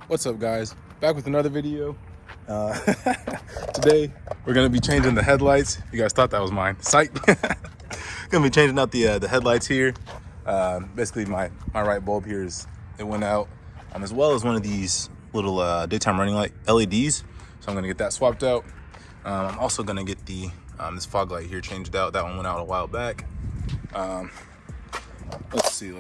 What's up, guys? Back with another video. Today we're gonna be changing the headlights. You guys thought that was mine. Psych. Gonna be changing out the headlights here. Basically, my right bulb here it went out, as well as one of these little daytime running light LEDs. So I'm gonna get that swapped out. I'm also gonna get the this fog light here changed out. That one went out a while back. Let's see.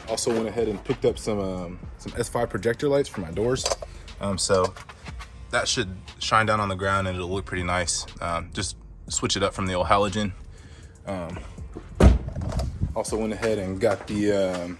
Also went ahead and picked up some S5 projector lights for my doors. So that should shine down on the ground and it'll look pretty nice. Just switch it up from the old halogen. Also went ahead and got the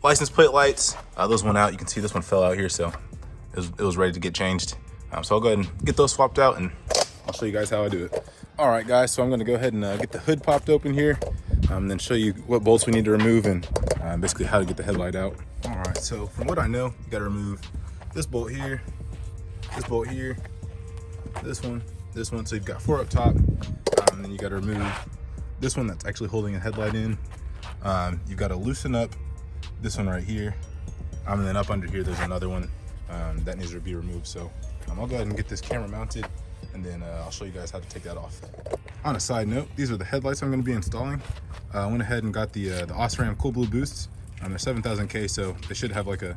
license plate lights. Those went out. You can see this one fell out here, so it was ready to get changed. So I'll go ahead and get those swapped out and I'll show you guys how I do it. All right, guys, so I'm gonna go ahead and get the hood popped open here, and then show you what bolts we need to remove and basically how to get the headlight out. All right, so from what I know, you gotta remove this bolt here, this bolt here, this one. So you've got 4 up top, and then you gotta remove this one that's actually holding a headlight in. You've gotta loosen up this one right here, and then up under here, there's another one that needs to be removed. So I'll go ahead and get this camera mounted, and then I'll show you guys how to take that off. On a side note, these are the headlights I'm going to be installing. I went ahead and got the Osram Cool Blue Boosts. They're 7000K, so they should have like a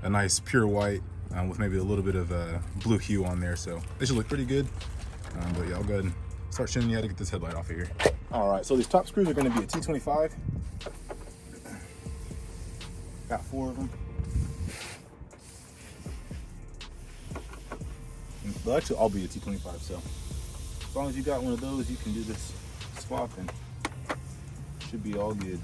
nice pure white with maybe a little bit of blue hue on there, so they should look pretty good. But yeah, I'll go ahead and start showing you how to get this headlight off of here. All right, so these top screws are going to be a T25. Got 4 of them. They'll actually all be a T25, so as long as you got one of those, you can do this swap and should be all good.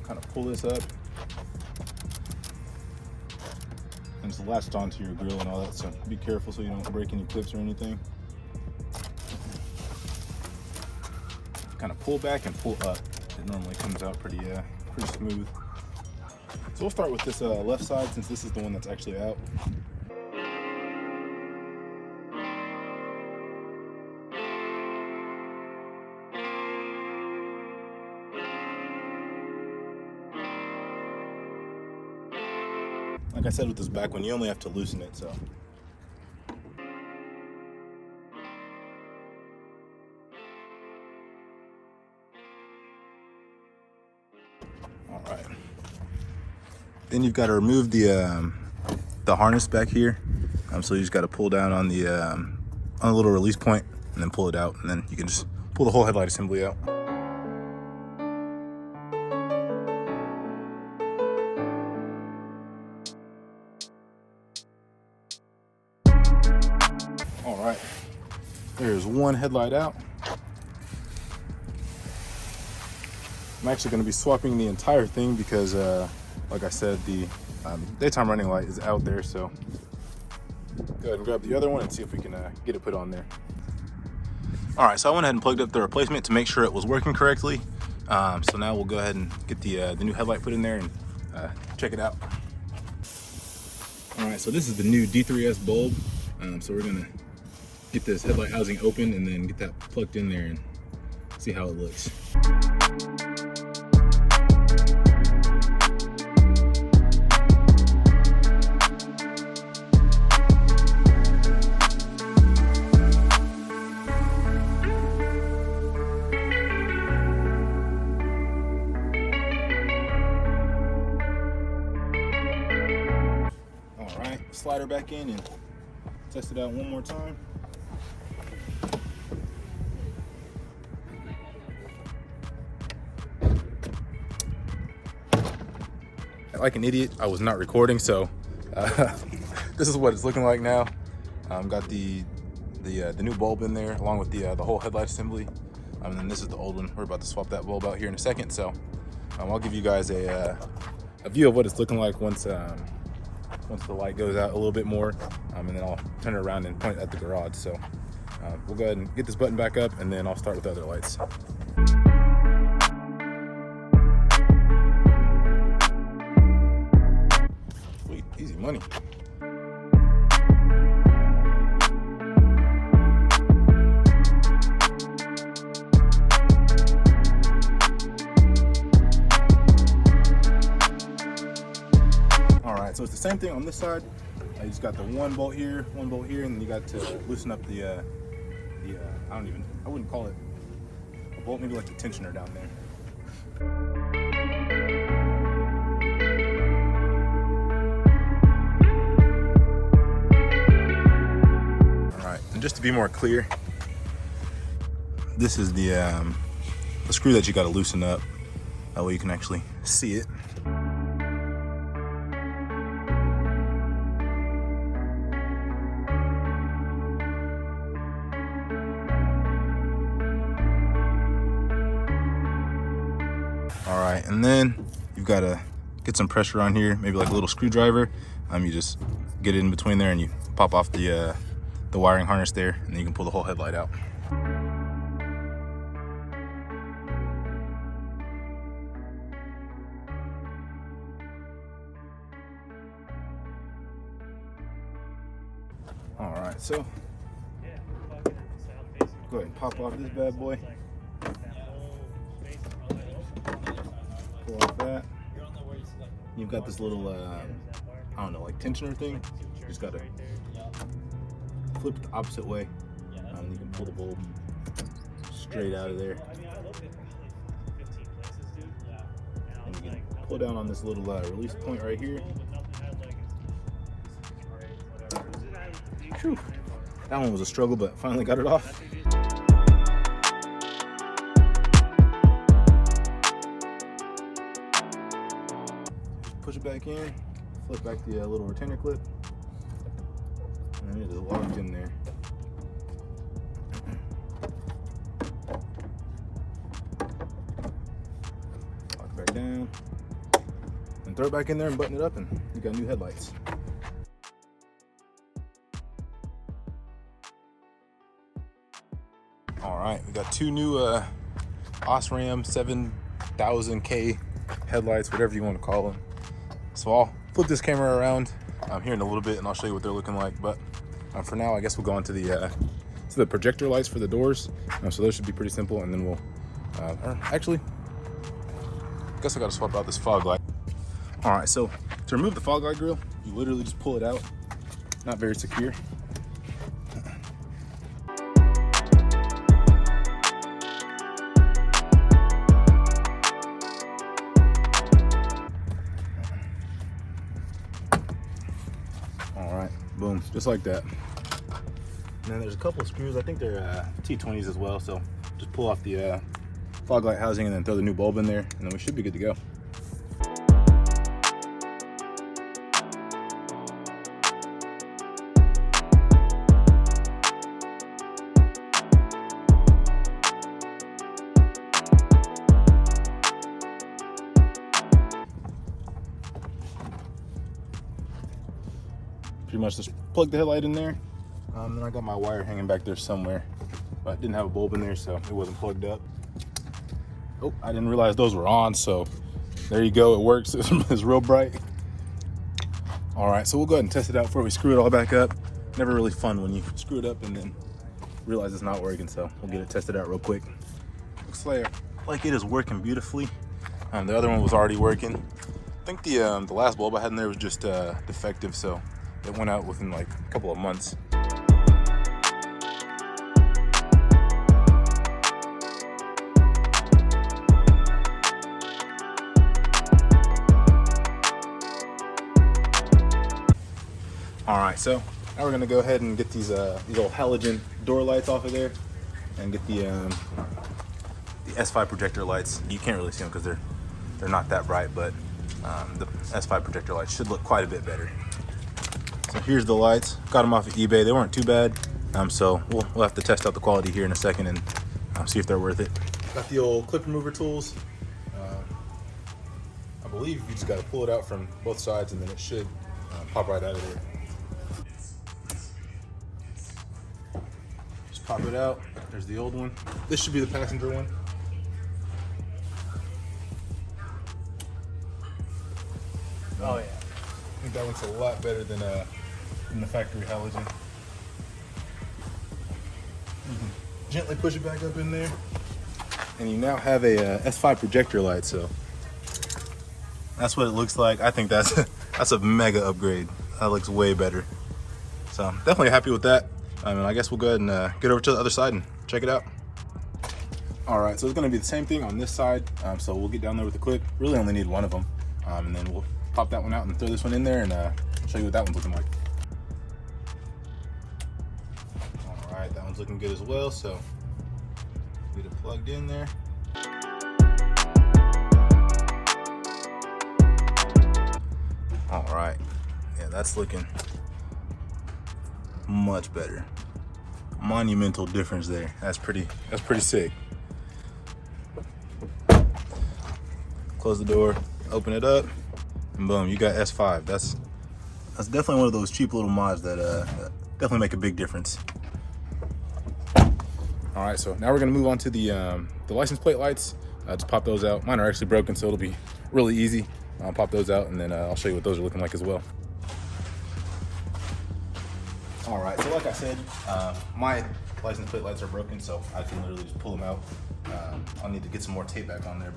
Kind of pull this up and it's latched onto your grill and all that, so be careful so you don't break any clips or anything. Kind of pull back and pull up. It normally comes out pretty smooth. So we'll start with this left side, since this is the one that's actually out. Like I said with this back one, you only have to loosen it, so. All right. Then you've got to remove the harness back here. So you just got to pull down on the little release point and then pull it out, and then you can just pull the whole headlight assembly out. All right. There's one headlight out. I'm actually going to be swapping the entire thing because, like I said, the daytime running light is out there. So go ahead and grab the other one and see if we can get it put on there. All right, so I went ahead and plugged up the replacement to make sure it was working correctly. So now we'll go ahead and get the new headlight put in there and check it out. All right, so this is the new D3S bulb. So we're going to get this headlight housing open and then get that plugged in there and see how it looks. All right, slide her back in and test it out one more time. Like an idiot, I was not recording, so this is what it's looking like now. Got the new bulb in there along with the whole headlight assembly, and then this is the old one. We're about to swap that bulb out here in a second, so I'll give you guys a view of what it's looking like once the light goes out a little bit more, and then I'll turn it around and point it at the garage. So we'll go ahead and get this button back up, and then I'll start with the other lights. Sweet, easy money. so it's the same thing on this side. You just got the one bolt here, and then you got to loosen up the I wouldn't call it a bolt, maybe like the tensioner down there. All right, and just to be more clear, this is the screw that you got to loosen up. That way you can actually see it. All right, and then you've got to get some pressure on here, maybe like a little screwdriver. You just get it in between there and you pop off the wiring harness there, and then you can pull the whole headlight out. All right, so go ahead and pop off this bad boy. Pull off that. You've got this little, I don't know, like tensioner thing. You just gotta flip it the opposite way. You can pull the bulb straight out of there. And you can pull down on this little release point right here. Whew. That one was a struggle, but finally got it off. Push it back in, flip back the little retainer clip, and it is locked in there. Lock it back down, and throw it back in there and button it up, and you got new headlights. All right, we got two new Osram 7000K headlights, whatever you want to call them. So I'll flip this camera around here in a little bit, and I'll show you what they're looking like. But for now, I guess we'll go on to the projector lights for the doors. So those should be pretty simple, and then we'll actually, I guess I got to swap out this fog light. All right, so to remove the fog light grill, you literally just pull it out. Not very secure. Boom, just like that. And then there's a couple of screws. I think they're T20s as well. So just pull off the fog light housing and then throw the new bulb in there, and then we should be good to go. Pretty much just plug the headlight in there. And I got my wire hanging back there somewhere, but I didn't have a bulb in there, so it wasn't plugged up. Oh, I didn't realize those were on, so there you go, it works. It's real bright. All right, so we'll go ahead and test it out before we screw it all back up. Never really fun when you screw it up and then realize it's not working, so we'll get it tested out real quick. Looks like it is working beautifully. The other one was already working. I think the last bulb I had in there was just defective, so it went out within like a couple of months. All right, so now we're gonna go ahead and get these old halogen door lights off of there, and get the S5 projector lights. You can't really see them because they're not that bright, but the S5 projector lights should look quite a bit better. So here's the lights. Got them off of eBay. They weren't too bad. So we'll have to test out the quality here in a second and see if they're worth it. Got the old clip remover tools. I believe you just got to pull it out from both sides, and then it should pop right out of there. Just pop it out. There's the old one. This should be the passenger one. Oh yeah. I think that looks a lot better than the factory halogen. You can gently push it back up in there, and you now have a S5 projector light. So that's what it looks like. I think that's That's a mega upgrade. That looks way better. So I'm definitely happy with that. And I guess we'll go ahead and get over to the other side and check it out. All right, so it's gonna be the same thing on this side. So we'll get down there with the clip. Really only need one of them. And then we'll pop that one out and throw this one in there and show you what that one's looking like. All right, that one's looking good as well. So get it plugged in there. All right, yeah, that's looking much better. Monumental difference there. That's pretty sick. Close the door, open it up, and boom, you got S5. That's definitely one of those cheap little mods that definitely make a big difference. All right, so now we're gonna move on to the license plate lights. Just pop those out. Mine are actually broken, so it'll be really easy. I'll pop those out, and then I'll show you what those are looking like as well. All right, so like I said, my license plate lights are broken, so I can literally just pull them out. I'll need to get some more tape back on there.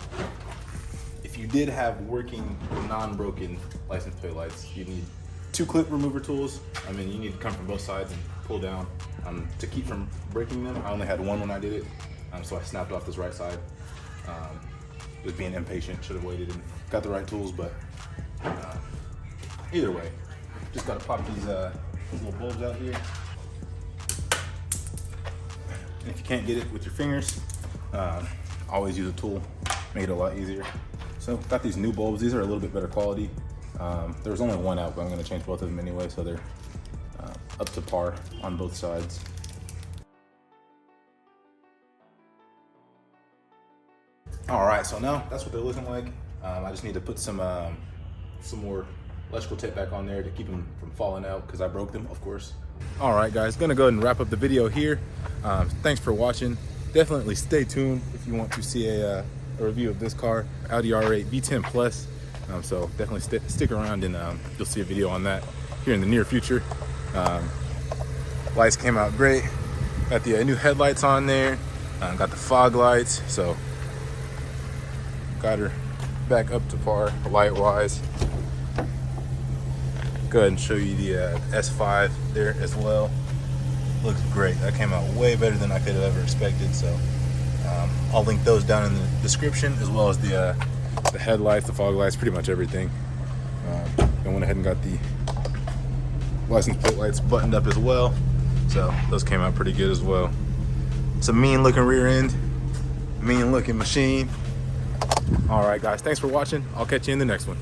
If you did have working, non-broken license plate lights, you need 2 clip remover tools. I mean, you need to come from both sides and pull down to keep from breaking them. I only had one when I did it, so I snapped off this right side. Just being impatient, should have waited and got the right tools, but either way, just gotta pop these little bulbs out here. And if you can't get it with your fingers, always use a tool, make it a lot easier. So got these new bulbs. These are a little bit better quality. There was only one out, but I'm gonna change both of them anyway, so they're up to par on both sides. All right, so now that's what they're looking like. I just need to put some more electrical tape back on there to keep them from falling out because I broke them, of course. All right, guys, gonna go ahead and wrap up the video here. Thanks for watching. Definitely stay tuned if you want to see a review of this car, Audi R8 V10 Plus. So definitely stick around and you'll see a video on that here in the near future. Lights came out great. Got the new headlights on there. Got the fog lights, so got her back up to par light wise. Go ahead and show you the S5 there as well. Looks great. That came out way better than I could have ever expected. So I'll link those down in the description, as well as the headlights, the fog lights, pretty much everything. I went ahead and got the license plate lights buttoned up as well. So those came out pretty good as well. It's a mean looking rear end, mean looking machine. All right, guys, thanks for watching. I'll catch you in the next one.